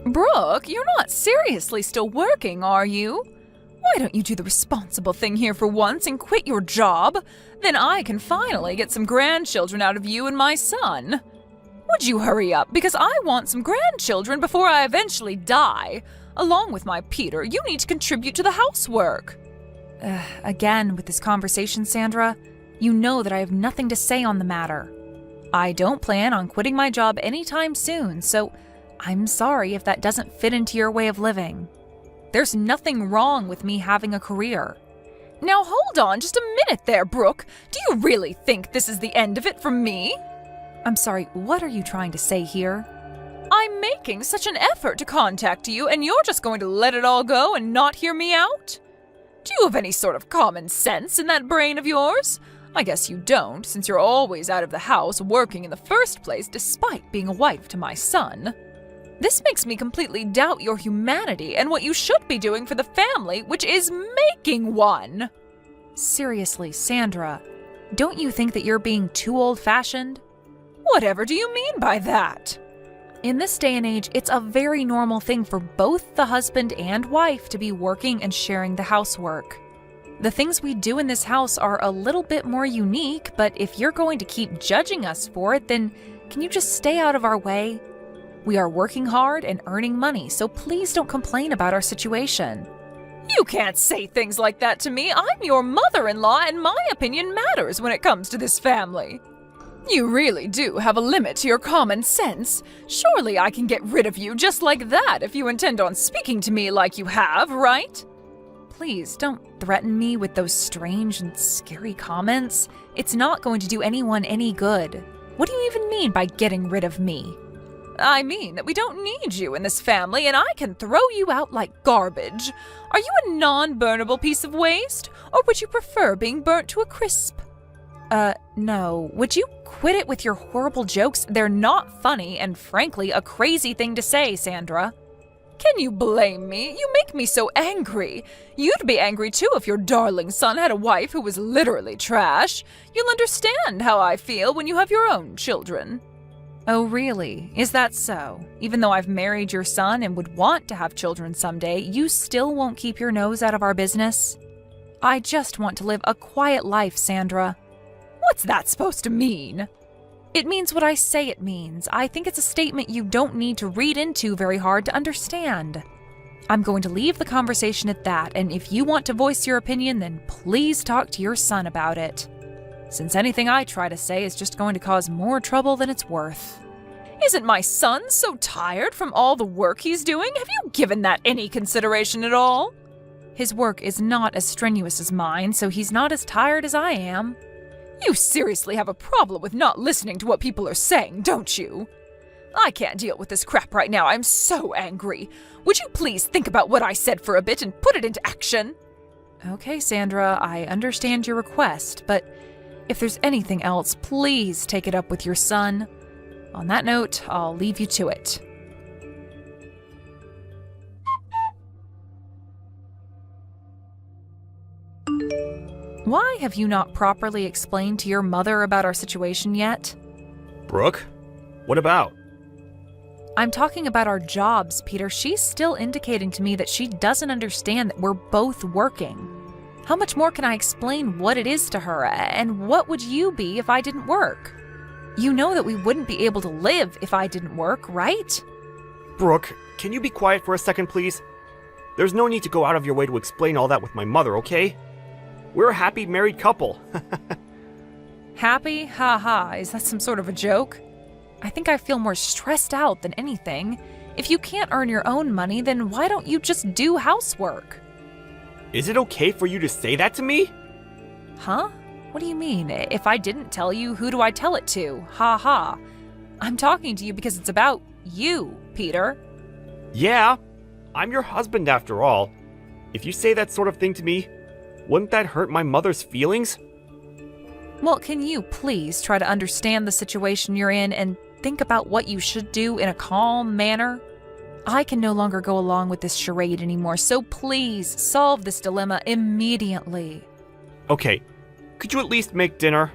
Brooke, you're not seriously still working, are you? Why don't you do the responsible thing here for once and quit your job? Then I can finally get some grandchildren out of you and my son. Would you hurry up, because I want some grandchildren before I eventually die. Along with my Peter, you need to contribute to the housework. Again, with this conversation, Sandra, you know that I have nothing to say on the matter. I don't plan on quitting my job anytime soon, so I'm sorry if that doesn't fit into your way of living. There's nothing wrong with me having a career. Now hold on just a minute there, Brooke. Do you really think this is the end of it for me? I'm sorry, what are you trying to say here? I'm making such an effort to contact you, and you're just going to let it all go and not hear me out? Do you have any sort of common sense in that brain of yours? I guess you don't, since you're always out of the house working in the first place despite being a wife to my son. This makes me completely doubt your humanity and what you should be doing for the family, which is making one. Seriously, Sandra, don't you think that you're being too old-fashioned? Whatever do you mean by that? In this day and age, it's a very normal thing for both the husband and wife to be working and sharing the housework. The things we do in this house are a little bit more unique, but if you're going to keep judging us for it, then can you just stay out of our way? We are working hard and earning money, so please don't complain about our situation. You can't say things like that to me. I'm your mother-in-law, and my opinion matters when it comes to this family. You really do have a limit to your common sense. Surely I can get rid of you just like that if you intend on speaking to me like you have, right? Please don't threaten me with those strange and scary comments. It's not going to do anyone any good. What do you even mean by getting rid of me? I mean that we don't need you in this family, and I can throw you out like garbage. Are you a non-burnable piece of waste, or would you prefer being burnt to a crisp? No. Would you quit it with your horrible jokes? They're not funny, and frankly, a crazy thing to say, Sandra. Can you blame me? You make me so angry. You'd be angry too if your darling son had a wife who was literally trash. You'll understand how I feel when you have your own children. Oh, really? Is that so? Even though I've married your son and would want to have children someday, you still won't keep your nose out of our business? I just want to live a quiet life, Sandra. What's that supposed to mean? It means what I say it means. I think it's a statement you don't need to read into very hard to understand. I'm going to leave the conversation at that, and if you want to voice your opinion, then please talk to your son about it. Since anything I try to say is just going to cause more trouble than it's worth. Isn't my son so tired from all the work he's doing? Have you given that any consideration at all? His work is not as strenuous as mine, so he's not as tired as I am. You seriously have a problem with not listening to what people are saying, don't you? I can't deal with this crap right now. I'm so angry. Would you please think about what I said for a bit and put it into action? Okay, Sandra, I understand your request, but if there's anything else, please take it up with your son. On that note, I'll leave you to it. Why have you not properly explained to your mother about our situation yet? Brooke? What about? I'm talking about our jobs, Peter. She's still indicating to me that she doesn't understand that we're both working. How much more can I explain what it is to her, and what would you be if I didn't work? You know that we wouldn't be able to live if I didn't work, right? Brooke, can you be quiet for a second, please? There's no need to go out of your way to explain all that with my mother, okay? We're a happy married couple. Happy? Ha ha. Is that some sort of a joke? I think I feel more stressed out than anything. If you can't earn your own money, then why don't you just do housework? Is it okay for you to say that to me? Huh? What do you mean? If I didn't tell you, who do I tell it to? Ha ha. I'm talking to you because it's about you, Peter. Yeah, I'm your husband after all. If you say that sort of thing to me, wouldn't that hurt my mother's feelings? Well, can you please try to understand the situation you're in and think about what you should do in a calm manner? I can no longer go along with this charade anymore, so please solve this dilemma immediately. Okay, could you at least make dinner?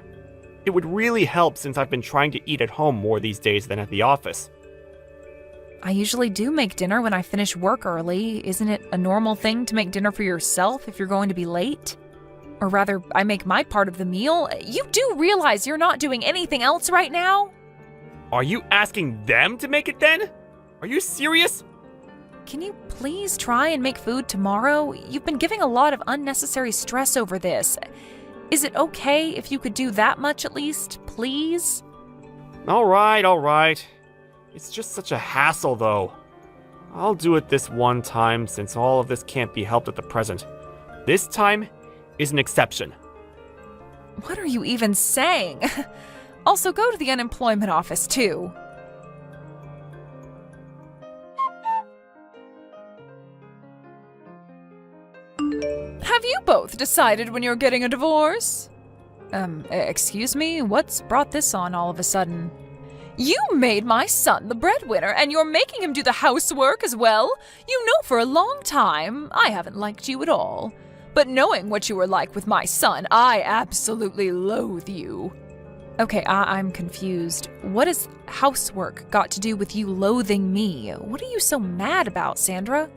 It would really help since I've been trying to eat at home more these days than at the office. I usually do make dinner when I finish work early. Isn't it a normal thing to make dinner for yourself if you're going to be late? Or rather, I make my part of the meal. You do realize you're not doing anything else right now? Are you asking them to make it then? Are you serious? Can you please try and make food tomorrow? You've been giving a lot of unnecessary stress over this. Is it okay if you could do that much at least, please? All right. It's just such a hassle, though. I'll do it this one time since all of this can't be helped at the present. This time is an exception. What are you even saying? Also, go to the unemployment office, too. Have you both decided when you're getting a divorce? Excuse me? What's brought this on all of a sudden? You made my son the breadwinner, and you're making him do the housework as well? You know for a long time I haven't liked you at all. But knowing what you were like with my son, I absolutely loathe you. Okay, I'm confused. What has housework got to do with you loathing me? What are you so mad about, Sandra?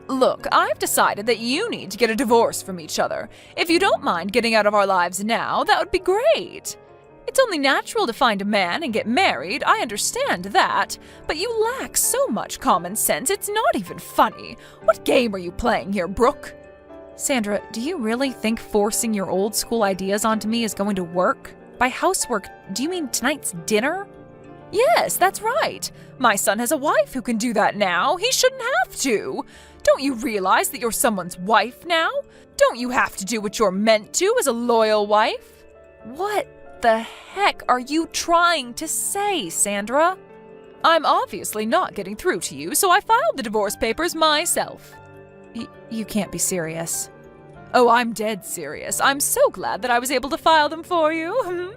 Look, I've decided that you need to get a divorce from each other. If you don't mind getting out of our lives now, that would be great. It's only natural to find a man and get married, I understand that. But you lack so much common sense, it's not even funny. What game are you playing here, Brooke? Sandra, do you really think forcing your old school ideas onto me is going to work? By housework, do you mean tonight's dinner? Yes, that's right. My son has a wife who can do that now. He shouldn't have to. Don't you realize that you're someone's wife now? Don't you have to do what you're meant to as a loyal wife? What the heck are you trying to say, Sandra? I'm obviously not getting through to you, so I filed the divorce papers myself. You can't be serious. Oh, I'm dead serious. I'm so glad that I was able to file them for you.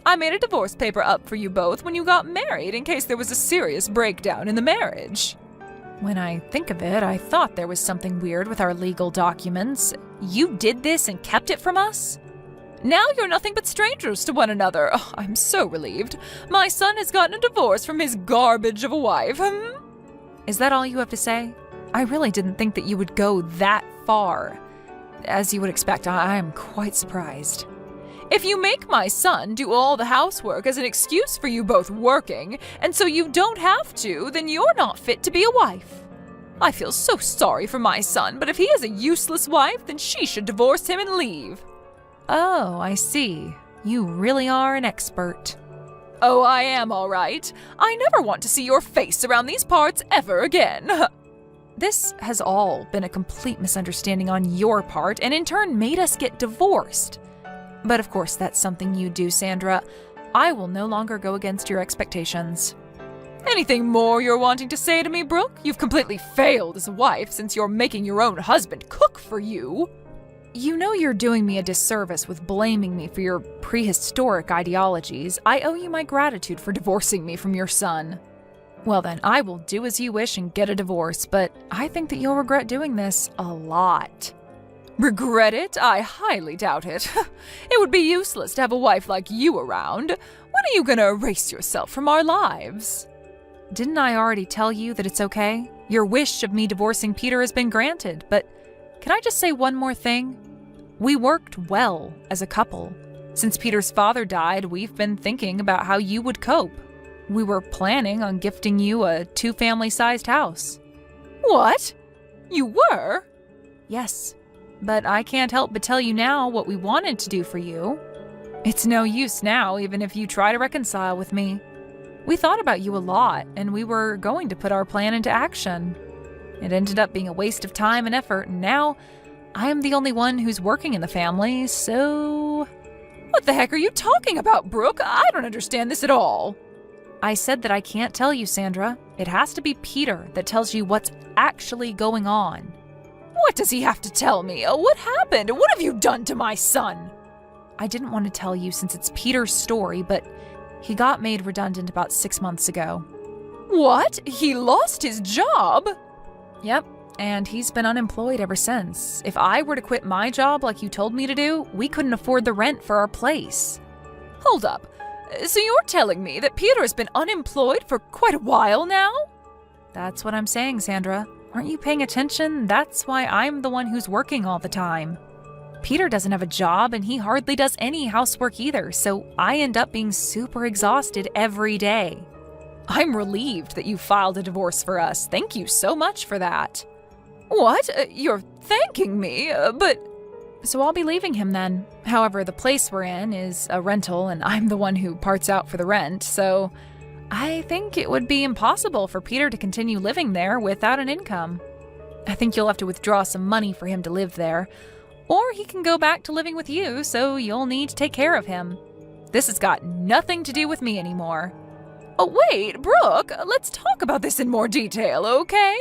I made a divorce paper up for you both when you got married in case there was a serious breakdown in the marriage. When I think of it, I thought there was something weird with our legal documents. You did this and kept it from us? Now you're nothing but strangers to one another. Oh, I'm so relieved. My son has gotten a divorce from his garbage of a wife. Is that all you have to say? I really didn't think that you would go that far. As you would expect, I am quite surprised. If you make my son do all the housework as an excuse for you both working, and so you don't have to, then you're not fit to be a wife. I feel so sorry for my son, but if he has a useless wife, then she should divorce him and leave. Oh, I see. You really are an expert. Oh, I am all right. I never want to see your face around these parts ever again. This has all been a complete misunderstanding on your part, and in turn made us get divorced. But of course, that's something you do, Sandra. I will no longer go against your expectations. Anything more you're wanting to say to me, Brooke? You've completely failed as a wife since you're making your own husband cook for you. You know you're doing me a disservice with blaming me for your prehistoric ideologies. I owe you my gratitude for divorcing me from your son. Well then, I will do as you wish and get a divorce, but I think that you'll regret doing this a lot. Regret it? I highly doubt it. It would be useless to have a wife like you around. When are you gonna erase yourself from our lives? Didn't I already tell you that it's okay? Your wish of me divorcing Peter has been granted, but can I just say one more thing? We worked well as a couple. Since Peter's father died, we've been thinking about how you would cope. We were planning on gifting you a 2-family-sized house. What? You were? Yes. But I can't help but tell you now what we wanted to do for you. It's no use now, even if you try to reconcile with me. We thought about you a lot, and we were going to put our plan into action. It ended up being a waste of time and effort, and now I am the only one who's working in the family, so... What the heck are you talking about, Brooke? I don't understand this at all. I said that I can't tell you, Sandra. It has to be Peter that tells you what's actually going on. What does he have to tell me? What happened? What have you done to my son? I didn't want to tell you since it's Peter's story, but he got made redundant about 6 months ago. What? He lost his job? Yep, and he's been unemployed ever since. If I were to quit my job like you told me to do, we couldn't afford the rent for our place. Hold up. So you're telling me that Peter has been unemployed for quite a while now? That's what I'm saying, Sandra. Aren't you paying attention? That's why I'm the one who's working all the time. Peter doesn't have a job and he hardly does any housework either, so I end up being super exhausted every day. I'm relieved that you filed a divorce for us. Thank you so much for that. What? You're thanking me? But... So I'll be leaving him then. However, the place we're in is a rental and I'm the one who parts out for the rent, so I think it would be impossible for Peter to continue living there without an income. I think you'll have to withdraw some money for him to live there, or he can go back to living with you, so you'll need to take care of him. This has got nothing to do with me anymore. Oh, wait, Brooke, let's talk about this in more detail, okay?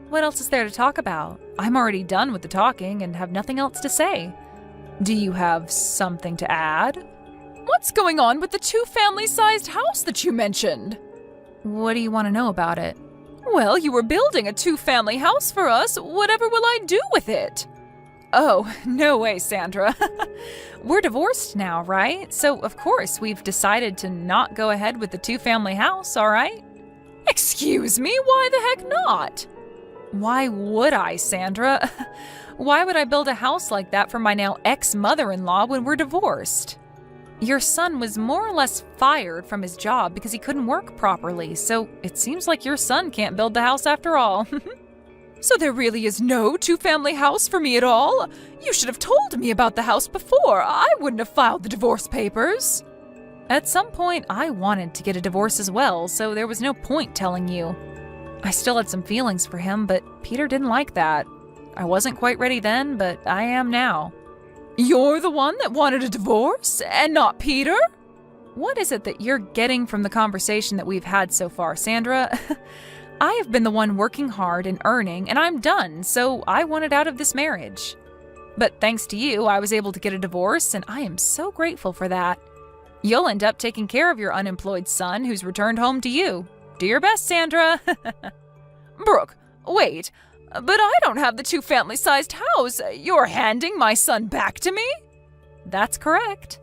What else is there to talk about? I'm already done with the talking and have nothing else to say. Do you have something to add? What's going on with the 2-family-sized house that you mentioned? What do you want to know about it? Well, you were building a 2-family house for us. Whatever will I do with it? Oh, no way, Sandra. We're divorced now, right? So, of course, we've decided to not go ahead with the 2-family house, all right? Excuse me? Why the heck not? Why would I, Sandra? Why would I build a house like that for my now ex-mother-in-law when we're divorced? Your son was more or less fired from his job because he couldn't work properly, so it seems like your son can't build the house after all. So there really is no 2-family house for me at all? You should have told me about the house before. I wouldn't have filed the divorce papers. At some point, I wanted to get a divorce as well, so there was no point telling you. I still had some feelings for him, but Peter didn't like that. I wasn't quite ready then, but I am now. You're the one that wanted a divorce, and not Peter? What is it that you're getting from the conversation that we've had so far, Sandra? I have been the one working hard and earning, and I'm done, so I wanted out of this marriage. But thanks to you, I was able to get a divorce, and I am so grateful for that. You'll end up taking care of your unemployed son who's returned home to you. Do your best, Sandra. Brooke, wait, but I don't have the 2-family-sized house. You're handing my son back to me? That's correct.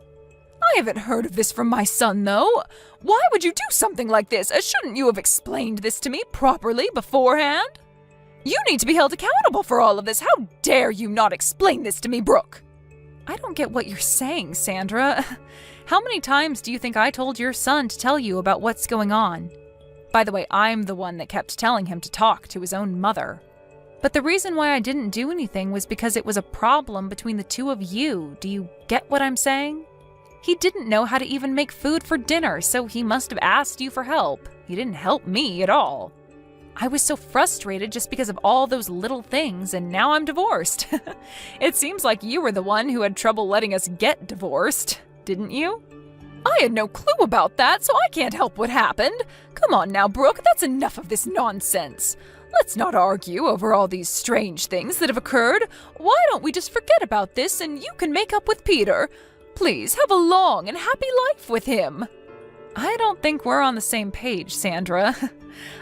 I haven't heard of this from my son, though. Why would you do something like this? Shouldn't you have explained this to me properly beforehand? You need to be held accountable for all of this. How dare you not explain this to me, Brooke? I don't get what you're saying, Sandra. How many times do you think I told your son to tell you about what's going on? By the way, I'm the one that kept telling him to talk to his own mother. But the reason why I didn't do anything was because it was a problem between the two of you. Do you get what I'm saying? He didn't know how to even make food for dinner, so he must have asked you for help. He didn't help me at all. I was so frustrated just because of all those little things, and now I'm divorced. It seems like you were the one who had trouble letting us get divorced, didn't you? I had no clue about that, so I can't help what happened. Come on now, Brooke, that's enough of this nonsense. Let's not argue over all these strange things that have occurred. Why don't we just forget about this and you can make up with Peter? Please, have a long and happy life with him. I don't think we're on the same page, Sandra.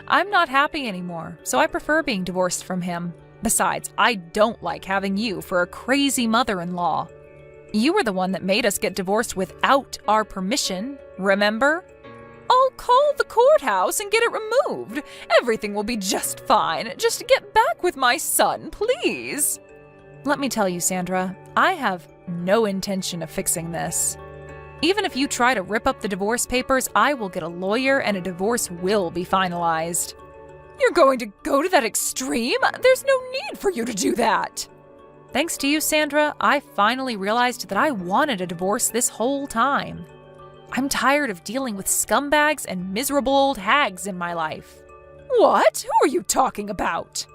I'm not happy anymore, so I prefer being divorced from him. Besides, I don't like having you for a crazy mother-in-law. You were the one that made us get divorced without our permission, remember? I'll call the courthouse and get it removed. Everything will be just fine. Just get back with my son, please. Let me tell you, Sandra, I have no intention of fixing this. Even if you try to rip up the divorce papers, I will get a lawyer and a divorce will be finalized. You're going to go to that extreme? There's no need for you to do that. Thanks to you, Sandra, I finally realized that I wanted a divorce this whole time. I'm tired of dealing with scumbags and miserable old hags in my life. What? Who are you talking about?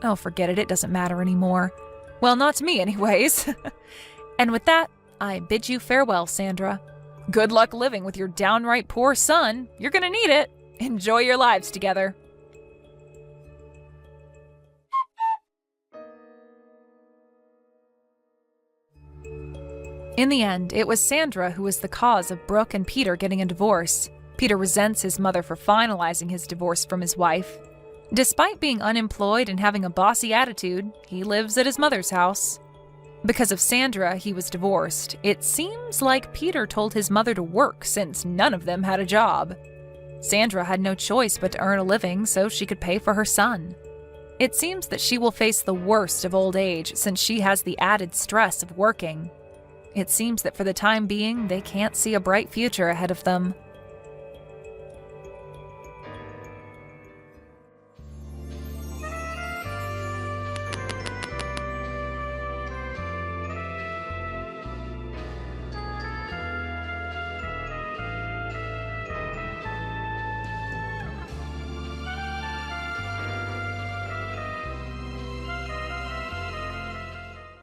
Oh, forget it. It doesn't matter anymore. Well, not to me anyways. And with that, I bid you farewell, Sandra. Good luck living with your downright poor son. You're gonna need it. Enjoy your lives together. In the end, it was Sandra who was the cause of Brooke and Peter getting a divorce. Peter resents his mother for finalizing his divorce from his wife. Despite being unemployed and having a bossy attitude, he lives at his mother's house. Because of Sandra, he was divorced. It seems like Peter told his mother to work since none of them had a job. Sandra had no choice but to earn a living so she could pay for her son. It seems that she will face the worst of old age since she has the added stress of working. It seems that for the time being, they can't see a bright future ahead of them.